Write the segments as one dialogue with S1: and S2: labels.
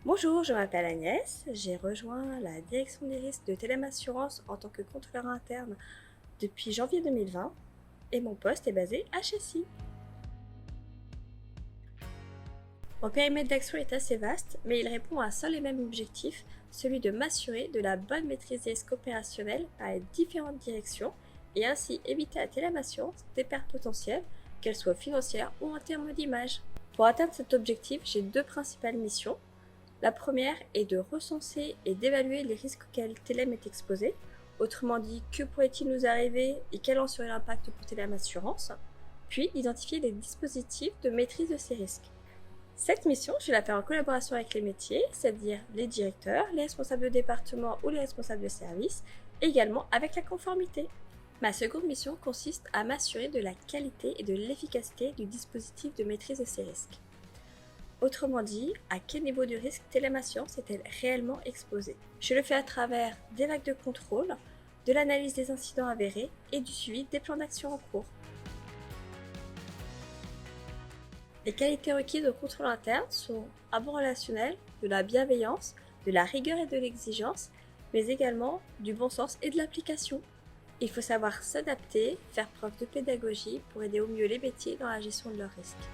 S1: Bonjour, je m'appelle Agnès, j'ai rejoint la direction des risques de Telem Assurance en tant que contrôleur interne depuis janvier 2020 et mon poste est basé à Chessy. Mon périmètre d'action est assez vaste, mais il répond à un seul et même objectif, celui de m'assurer de la bonne maîtrise des risques opérationnels par les différentes directions et ainsi éviter à Telem Assurance des pertes potentielles, qu'elles soient financières ou en termes d'image. Pour atteindre cet objectif, j'ai deux principales missions. La première est de recenser et d'évaluer les risques auxquels Telem est exposé. Autrement dit, que pourrait-il nous arriver et quel en serait l'impact pour Telem Assurance. Puis, identifier les dispositifs de maîtrise de ces risques. Cette mission, je vais la faire en collaboration avec les métiers, c'est-à-dire les directeurs, les responsables de département ou les responsables de service, et également avec la conformité. Ma seconde mission consiste à m'assurer de la qualité et de l'efficacité du dispositif de maîtrise de ces risques. Autrement dit, à quel niveau de risque Telem Assurance est-elle réellement exposée? Je le fais à travers des vagues de contrôle, de l'analyse des incidents avérés et du suivi des plans d'action en cours. Les qualités requises au contrôle interne sont un bon relationnel, de la bienveillance, de la rigueur et de l'exigence, mais également du bon sens et de l'application. Il faut savoir s'adapter, faire preuve de pédagogie pour aider au mieux les métiers dans la gestion de leurs risques.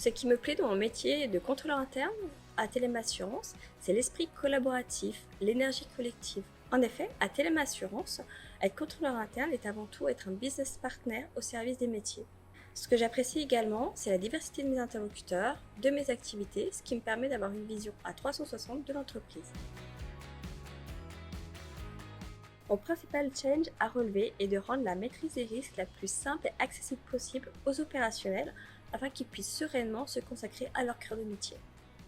S1: Ce qui me plaît dans mon métier de contrôleur interne à Telem Assurance, c'est l'esprit collaboratif, l'énergie collective. En effet, à Telem Assurance, être contrôleur interne est avant tout être un business partner au service des métiers. Ce que j'apprécie également, c'est la diversité de mes interlocuteurs, de mes activités, ce qui me permet d'avoir une vision à 360 de l'entreprise. Mon principal challenge à relever est de rendre la maîtrise des risques la plus simple et accessible possible aux opérationnels afin qu'ils puissent sereinement se consacrer à leur cœur de métier.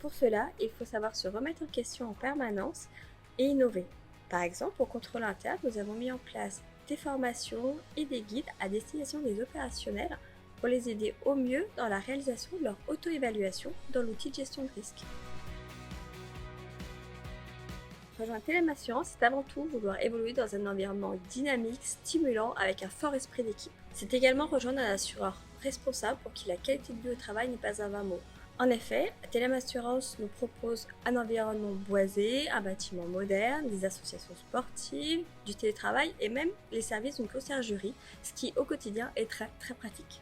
S1: Pour cela, il faut savoir se remettre en question en permanence et innover. Par exemple, au contrôle interne, nous avons mis en place des formations et des guides à destination des opérationnels pour les aider au mieux dans la réalisation de leur auto-évaluation dans l'outil de gestion de risque. Rejoindre Telem Assurance, c'est avant tout vouloir évoluer dans un environnement dynamique, stimulant, avec un fort esprit d'équipe. C'est également rejoindre un assureur responsable pour qui la qualité de vie au travail n'est pas un vain mot. En effet, Telem Assurance nous propose un environnement boisé, un bâtiment moderne, des associations sportives, du télétravail et même les services d'une conciergerie, ce qui au quotidien est très pratique.